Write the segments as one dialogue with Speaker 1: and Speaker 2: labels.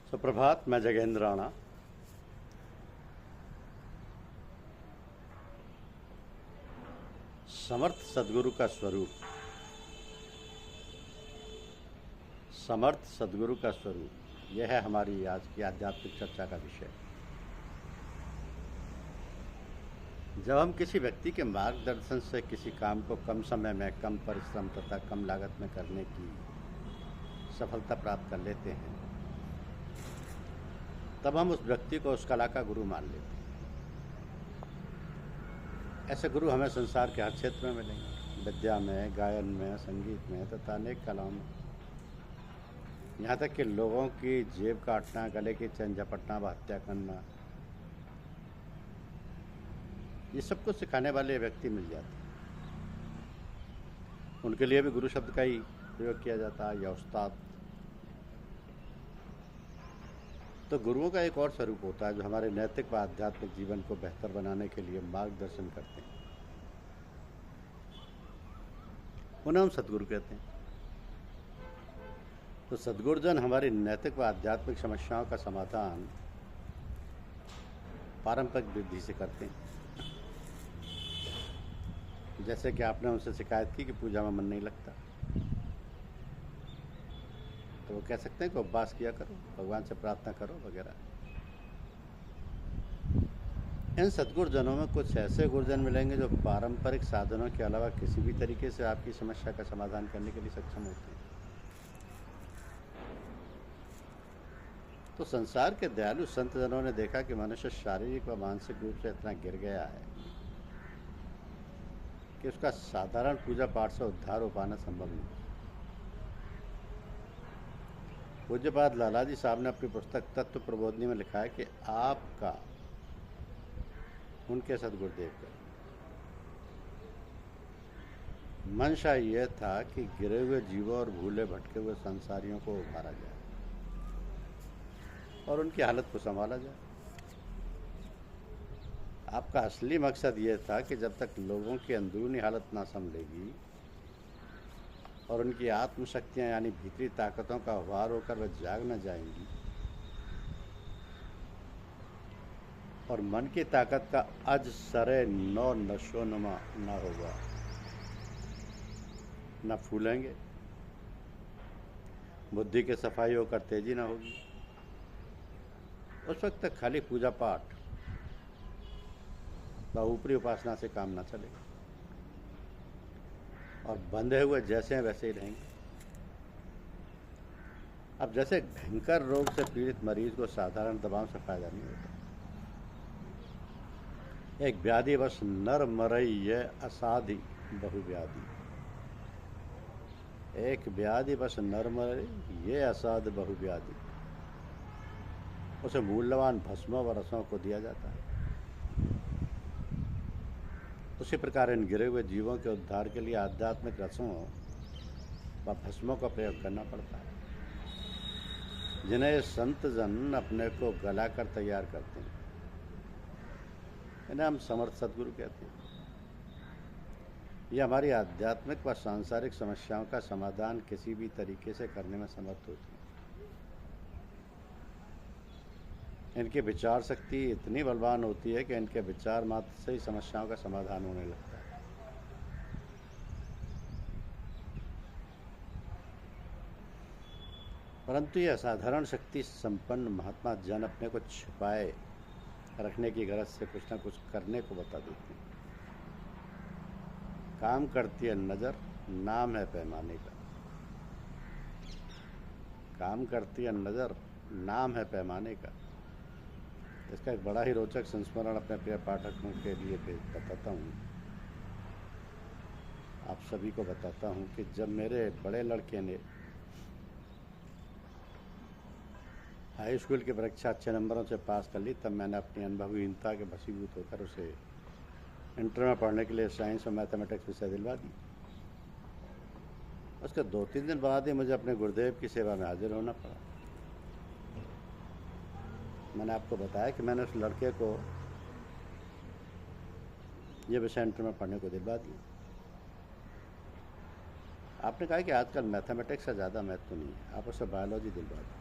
Speaker 1: सुप्रभात। मैं जगेंद्र राणा। समर्थ सदगुरु का स्वरूप। समर्थ सदगुरु का स्वरूप, यह है हमारी आज की आध्यात्मिक चर्चा का विषय। जब हम किसी व्यक्ति के मार्गदर्शन से किसी काम को कम समय में, कम परिश्रम तथा कम लागत में करने की सफलता प्राप्त कर लेते हैं, तब हम उस व्यक्ति को उस कला का गुरु मान लेते हैं। ऐसे गुरु हमें संसार के हर क्षेत्र में मिलेंगे, विद्या में, गायन में, संगीत में तथा अनेक कलाओं में। यहाँ तक कि लोगों की जेब काटना, गले की चैन झपटना व हत्या करना, ये सब कुछ सिखाने वाले व्यक्ति मिल जाते हैं। उनके लिए भी गुरु शब्द का ही प्रयोग किया जाता है, या उस्ताद। तो गुरुओं का एक और स्वरूप होता है जो हमारे नैतिक व आध्यात्मिक जीवन को बेहतर बनाने के लिए मार्गदर्शन करते हैं। उन्हें हम सदगुरु कहते हैं। तो सदगुरुजन हमारी नैतिक व आध्यात्मिक समस्याओं का समाधान पारंपरिक विधि से करते हैं। जैसे कि आपने उनसे शिकायत की कि पूजा में मन नहीं लगता, तो वो कह सकते हैं कि उपवास किया करो, भगवान से प्रार्थना करो वगैरह। इन सदगुरुजनों में कुछ ऐसे गुरुजन मिलेंगे जो पारंपरिक साधनों के अलावा किसी भी तरीके से आपकी समस्या का समाधान करने के लिए सक्षम होते हैं। तो संसार के दयालु संत जनों ने देखा कि मनुष्य शारीरिक व मानसिक रूप से इतना गिर गया है कि उसका साधारण पूजा पाठ से उद्धार हो पाना संभव नहीं। पूज्यपाद लालाजी साहब ने अपनी पुस्तक तत्व प्रबोधनी में लिखा है कि आपका उनके सदगुरुदेव का मंशा यह था कि गिरे हुए जीवों और भूले भटके हुए संसारियों को उभारा जाए और उनकी हालत को संभाला जाए। आपका असली मकसद यह था कि जब तक लोगों की अंदरूनी हालत ना संभलेगी और उनकी आत्मशक्तियाँ यानी भीतरी ताकतों का उभार होकर वह जाग न जाएंगी और मन की ताकत का अज सरे नौ नशोनुमा न होगा, न फूलेंगे, बुद्धि की सफाई होकर तेजी न होगी, उस वक्त तक खाली पूजा पाठ व ऊपरी उपासना से काम न चलेगा और बंधे हुए जैसे हैं वैसे ही रहेंगे। अब जैसे भयंकर रोग से पीड़ित मरीज को साधारण दवाओं से फायदा नहीं होता। एक व्याधि बस नर मरई ये असाधि बहुव्याधि। एक व्याधि बस नर मरई ये असाध बहुव्याधि। उसे मूल्यवान भस्मों व रसों को दिया जाता है। उसी प्रकार इन गिरे हुए जीवों के उद्धार के लिए आध्यात्मिक रसों व भस्मों का प्रयोग करना पड़ता है, जिन्हें संत जन अपने को गलाकर तैयार करते हैं। इन्हें हम समर्थ सदगुरु कहते हैं। ये हमारी आध्यात्मिक व सांसारिक समस्याओं का समाधान किसी भी तरीके से करने में समर्थ होते हैं। इनकी विचार शक्ति इतनी बलवान होती है कि इनके विचार मात्र से ही समस्याओं का समाधान होने लगता है। परंतु यह असाधारण शक्ति संपन्न महात्मा जन अपने को छिपाए रखने की गरज से कुछ न कुछ करने को बता देते हैं। काम करती है नज़र, नाम है पैमाने का। काम करती है नज़र, नाम है पैमाने का। इसका एक बड़ा ही रोचक संस्मरण अपने प्रिय पाठकों के लिए बताता हूँ। आप सभी को बताता हूँ कि जब मेरे बड़े लड़के ने हाई स्कूल की परीक्षा अच्छे नंबरों से पास कर ली, तब मैंने अपनी अनुभवहीनता के भसीभूत होकर उसे इंटर में पढ़ने के लिए साइंस और मैथमेटिक्स विषय दिलवा दी। उसके 2-3 दिन बाद ही मुझे अपने गुरुदेव की सेवा में हाजिर होना पड़ा। मैंने आपको बताया कि मैंने उस लड़के को ये विषय इंटर में पढ़ने को दिलवा दिया। आपने कहा कि आजकल मैथमेटिक्स का ज़्यादा महत्व नहीं है, आप उसे बायोलॉजी दिलवा दें।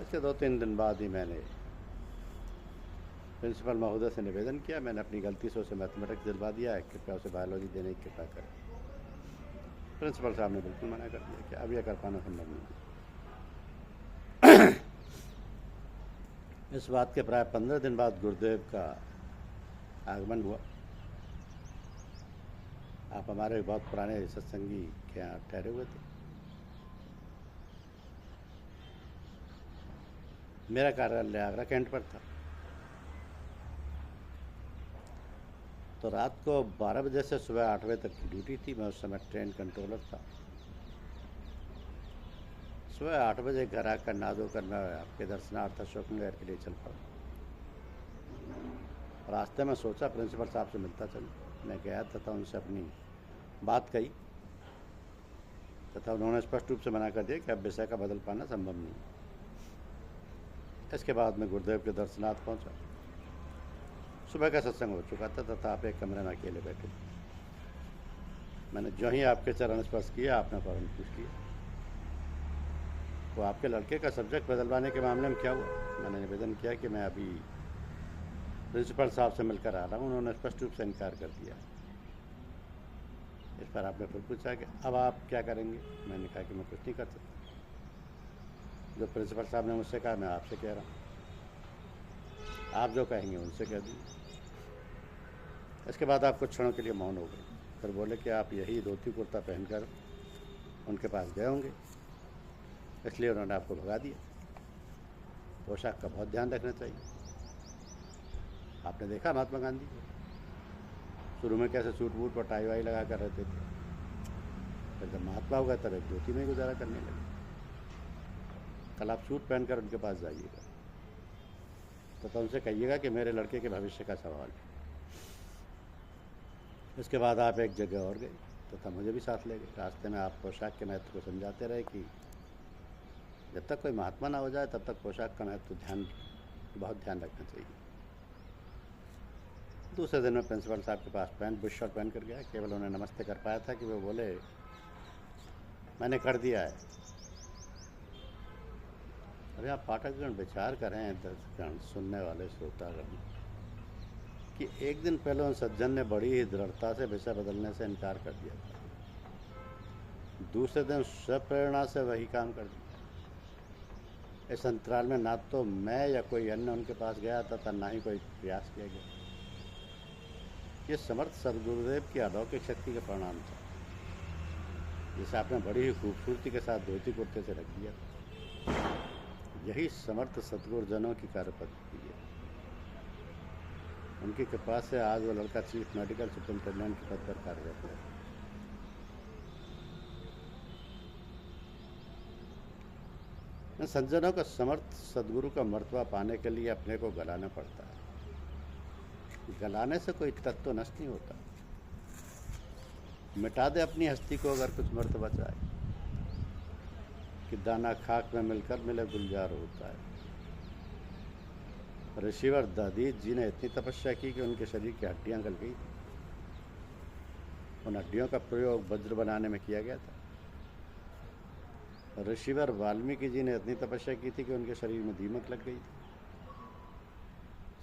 Speaker 1: इसके 2-3 दिन बाद ही मैंने प्रिंसिपल महोदय से निवेदन किया। मैंने अपनी गलती से उसे मैथमेटिक्स दिलवा दिया है, कृपया उसे बायोलॉजी देने की कृपा करें। प्रिंसिपल साहब ने बिल्कुल मना कर दिया कि अब यह कर पाना संभव नहीं है। इस बात के प्राय 15 दिन बाद गुरुदेव का आगमन हुआ। आप हमारे बहुत पुराने सत्संगी के यहाँ ठहरे हुए थे। मेरा कार्यालय आगरा कैंट पर था। तो रात को 12 बजे से सुबह 8 बजे तक की ड्यूटी थी। मैं उस समय ट्रेन कंट्रोलर था। सुबह 8 बजे घर आकर नहा धोकर मैं आपके दर्शनार्थ अशोक नगर के लिए चल पड़ा। रास्ते में सोचा प्रिंसिपल साहब से मिलता चलूं। मैं गया तथा उनसे अपनी बात कही तथा उन्होंने स्पष्ट रूप से मना कर दिया कि अब विषय का बदल पाना संभव नहीं। इसके बाद मैं गुरुदेव के दर्शनार्थ पहुंचा। सुबह का सत्संग हो चुका था तथा आप एक कमरे में अकेले बैठे। मैंने जो ही आपके चरण स्पर्श किया, आपने फौरन पूछ लिया, तो आपके लड़के का सब्जेक्ट बदलवाने के मामले में क्या हुआ? मैंने निवेदन किया कि मैं अभी प्रिंसिपल साहब से मिलकर आ रहा हूँ। उन्होंने स्पष्ट रूप से इनकार कर दिया। इस पर आपने फिर पूछा कि अब आप क्या करेंगे? मैंने कहा कि मैं कुछ नहीं कर सकता। जो प्रिंसिपल साहब ने मुझसे कहा मैं आपसे कह रहा हूँ, आप जो कहेंगे उनसे कह दीजिए। इसके बाद आप कुछ क्षणों के लिए मौन हो गए। फिर बोले कि आप यही धोती कुर्ता पहनकर उनके पास गए होंगे, इसलिए उन्होंने आपको भगा दिया। पोशाक का बहुत ध्यान रखना चाहिए। आपने देखा महात्मा गांधी शुरू में कैसे सूट बूट और टाई वाई लगा कर रहते थे, फिर जब महात्मा हो गए तब एक धोती में गुजारा करने लगे। कल आप सूट पहनकर उनके पास जाइएगा तो उनसे कहिएगा कि मेरे लड़के के भविष्य का सवाल है। इसके बाद आप एक जगह और गए तथा मुझे भी साथ ले गए। रास्ते में आप पोशाक के महत्व को समझाते रहे कि जब तक कोई महात्मा ना हो जाए तब तक पोशाक का महत्व बहुत ध्यान रखना चाहिए। दूसरे दिन मैं प्रिंसिपल साहब के पास बुश शर्ट पहन कर गया। केवल उन्हें नमस्ते कर पाया था कि वो बोले मैंने कर दिया है। अरे आप पाठकगण विचार करें, दर्शकगण, सुनने वाले श्रोतागण, कि एक दिन पहले उन सज्जन ने बड़ी ही दृढ़ता से विषय बदलने से इनकार कर दिया था। दूसरे दिन स्वप्रेरणा से वही काम कर दिया। इस अंतराल में ना तो मैं या कोई अन्य उनके पास गया तथा ना ही कोई प्रयास किया गया। ये समर्थ सदगुरुदेव की अलौकिक शक्ति का परिणाम था, जिसे आपने बड़ी ही खूबसूरती के साथ धोती कुर्ते से रख दिया। यही समर्थ सदगुरुजनों की कार्यपद्धति है। उनकी कृपा से आज वो लड़का चीफ मेडिकल सुपरिटेंडेंट के पद पर कार्यरत है। इन सज्जनों का समर्थ सदगुरु का मर्तबा पाने के लिए अपने को गलाना पड़ता है। गलाने से कोई तत्व नष्ट नहीं होता। मिटा दे अपनी हस्ती को अगर कुछ मर्तबा चाहे, कि दाना खाक में मिलकर मिले गुलजार होता है। ऋषिवर दधीच जी ने इतनी तपस्या की कि उनके शरीर की हड्डियां गल गई। उन हड्डियों का प्रयोग वज्र बनाने में किया गया था। ऋषिवर वाल्मीकि जी ने इतनी तपस्या की थी कि उनके शरीर में दीमक लग गई थी।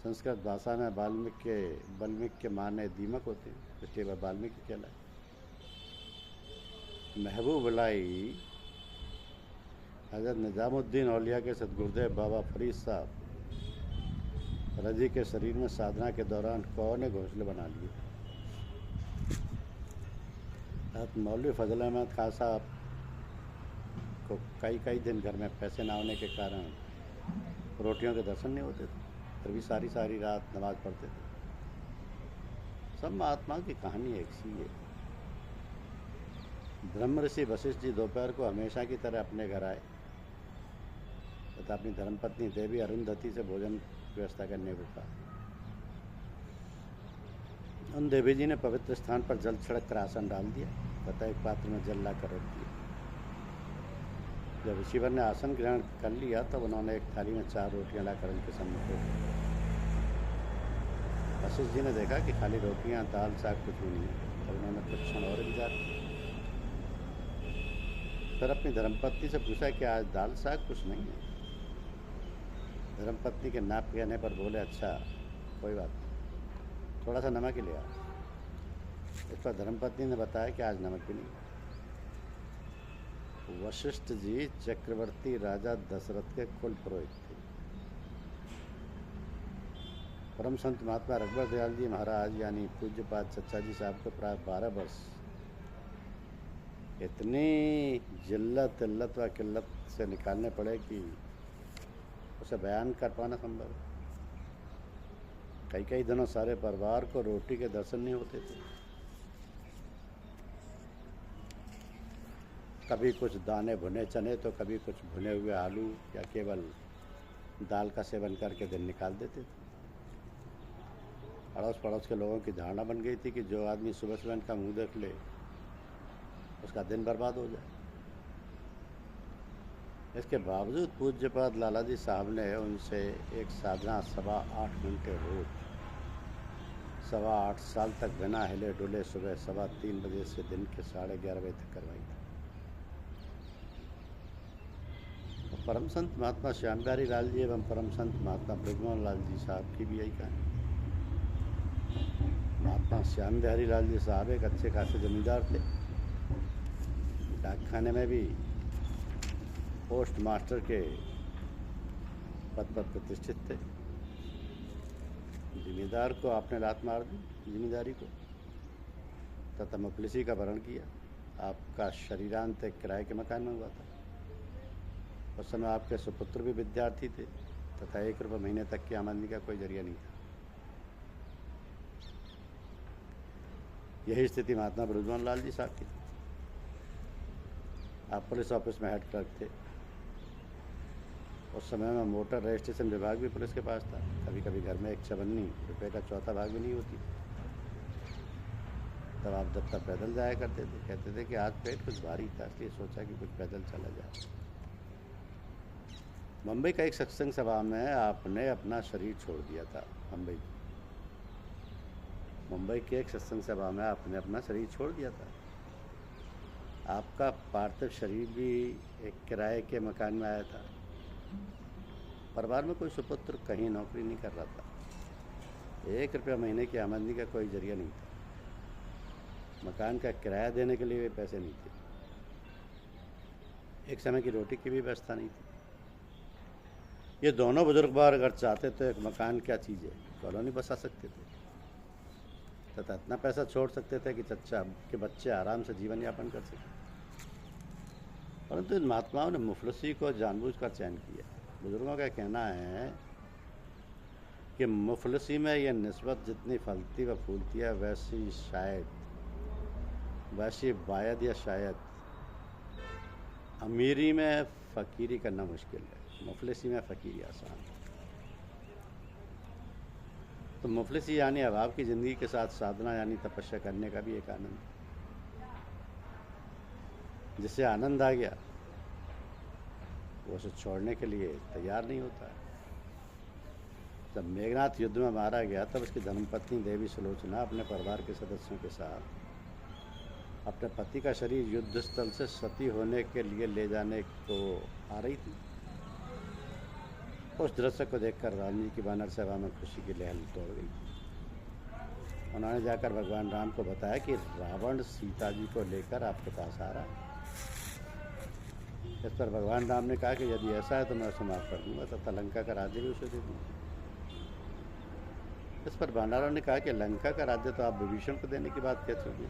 Speaker 1: संस्कृत भाषा में वाल्मीकि के माने दीमक होते हैं, इसलिए वह वाल्मीकि कहलाए। महबूब लाई हजरत निजामुद्दीन औलिया के सदगुरुदेव बाबा फरीद साहब रजी के शरीर में साधना के दौरान कौन ने घोंसले बना लिए। मौलवी फजल अहमद खान साहब को कई दिन घर में पैसे ना होने के कारण रोटियों के दर्शन नहीं होते थे, फिर भी सारी रात नमाज पढ़ते थे। सब महात्माओं की कहानी एक सी है। ब्रह्म ऋषि वशिष्ठ जी दोपहर को हमेशा की तरह अपने घर आए तथा अपनी धर्मपत्नी देवी अरुंधति से भोजन व्यवस्था करने को कहा। उन देवी जी ने पवित्र स्थान पर जल छिड़क कर आसन डाल दिया तथा एक पात्र में जल ला कर रख दिया। जब ऋषिवर ने आसन ग्रहण कर लिया तब उन्होंने एक थाली में 4 रोटियां लाकर उनके सम्मुख रख दी। वशिष्ठ जी ने देखा कि खाली रोटियां, दाल, साग कुछ भी नहीं है, तब उन्होंने कुछ क्षण और इंतजार किया। फिर अपनी धर्मपत्नी से पूछा कि आज दाल साग कुछ नहीं है। धर्मपत्नी के नाप कहने पर बोले, अच्छा कोई बात नहीं, थोड़ा सा नमक ही ले आओ। इस पर धर्मपत्नी ने बताया कि आज नमक भी नहीं। वशिष्ठ जी चक्रवर्ती राजा दशरथ के कुल पुरोहित थे। परम संत महात्मा रघुवर दयाल जी महाराज यानी पूज्यपाद चचा जी साहब को प्राय 12 वर्ष इतनी जिल्लत इल्लत व किल्लत से निकालने पड़े कि उसे बयान कर पाना संभव है। कई कई दिनों सारे परिवार को रोटी के दर्शन नहीं होते थे। कभी कुछ दाने भुने चने तो कभी कुछ भुने हुए आलू या केवल दाल का सेवन करके दिन निकाल देते थे। अड़ोस पड़ोस के लोगों की धारणा बन गई थी कि जो आदमी सुबह सुबह इनका मुंह देख ले उसका दिन बर्बाद हो जाए। इसके बावजूद पूज्यपाद लाला जी साहब ने उनसे एक साधना 8.25 घंटे रोज 8.25 साल तक बिना हिले डुले सुबह 3:15 बजे से दिन के 11:30 बजे तक करवाई थी। परम संत महात्मा श्याम बिहारी लाल जी एवं परम संत महात्मा ब्रजमोहन लाल जी साहब की भी यही कहानी। महात्मा श्याम बिहारी लाल जी साहब एक अच्छे खासे जमींदार थे। डाकखाने में भी पोस्ट मास्टर के पद पर प्रतिष्ठित थे। जिम्मेदार को आपने लात मार दी जिम्मेदारी को तथा मुफलिसी का वर्ण किया। आपका शरीरांत एक किराए के मकान में हुआ था। उस समय आपके सुपुत्र भी विद्यार्थी थे तथा 1 रुपये महीने तक की आमदनी का कोई जरिया नहीं था। यही स्थिति महात्मा ब्रजमोहन लाल जी साहब की। आप पुलिस ऑफिस में हेड क्लर्क थे। उस समय में मोटर रजिस्ट्रेशन विभाग भी पुलिस के पास था। कभी कभी घर में एक 54 रुपये का चौथा भाग भी नहीं होती। तब आप जब तक पैदल जाया करते थे, कहते थे कि आज पेट कुछ भारी था इसलिए सोचा कि कुछ पैदल चला जाए। मुंबई का एक सत्संग सभा में आपने अपना शरीर छोड़ दिया था। मुंबई के एक सत्संग सभा में आपने अपना शरीर छोड़ दिया था। आपका पार्थिव शरीर भी एक किराए के मकान में आया था। परिवार में कोई सुपुत्र कहीं नौकरी नहीं कर रहा था। 1 रुपया महीने की आमदनी का कोई जरिया नहीं था। मकान का किराया देने के लिए पैसे नहीं थे। एक समय की रोटी की भी व्यवस्था नहीं थी। ये दोनों बुजुर्ग बार अगर चाहते तो एक मकान क्या चीज़ है, कॉलोनी बसा सकते थे तथा इतना पैसा छोड़ सकते थे कि चचा के बच्चे आराम से जीवन यापन कर सकें। परंतु इन महात्माओं ने मुफलिसी को जानबूझकर चयन किया। बुजुर्गों का कहना है कि मुफलिसी में यह निस्बत जितनी फलती व फूलती है वैसी बायद या शायद अमीरी में फ़कीरी करना मुश्किल है। मुफलिसी में फ़कीरी आसान है। तो मुफलिसी यानी अभाव की ज़िंदगी के साथ साधना यानी तपस्या करने का भी एक आनंद, जिससे आनंद आ गया वो उसे छोड़ने के लिए तैयार नहीं होता है। जब मेघनाथ युद्ध में मारा गया तब उसकी धर्मपत्नी देवी सुलोचना अपने परिवार के सदस्यों के साथ अपने पति का शरीर युद्ध स्थल से सती होने के लिए ले जाने को आ रही थी। उस दृश्य को देखकर राम जी की वानर सेवा में खुशी की लहर तोड़ गई। उन्होंने जाकर भगवान राम को बताया कि रावण सीता जी को लेकर आपके पास आ रहा है। इस पर भगवान राम ने कहा कि यदि ऐसा है तो मैं उसे माफ़ कर दूंगा तथा लंका का राज्य भी उसे दे दूंगा। इस पर वानरों ने कहा कि लंका का राज्य तो आप विभीषण को देने की बात कैसे होगी।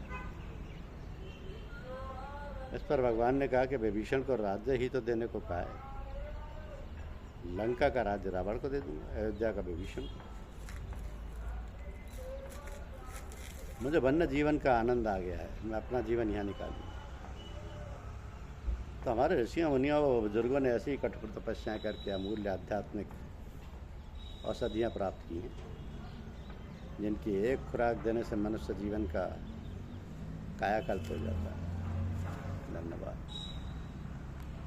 Speaker 1: इस पर भगवान ने कहा कि विभीषण को राज्य ही तो देने को कहा है। लंका का राज्य रावण को दे दूंगा, अयोध्या का विभीषण को। मुझे वन्य जीवन का आनंद आ गया है, मैं अपना जीवन यहाँ निकाल दूँ। तो हमारे ऋषियों मुनियों व बुजुर्गों ने ऐसी कठोर तपस्याएँ करके अमूल्य आध्यात्मिक औषधियाँ प्राप्त की हैं, जिनकी एक खुराक देने से मनुष्य जीवन का कायाकल्प हो जाता है। धन्यवाद।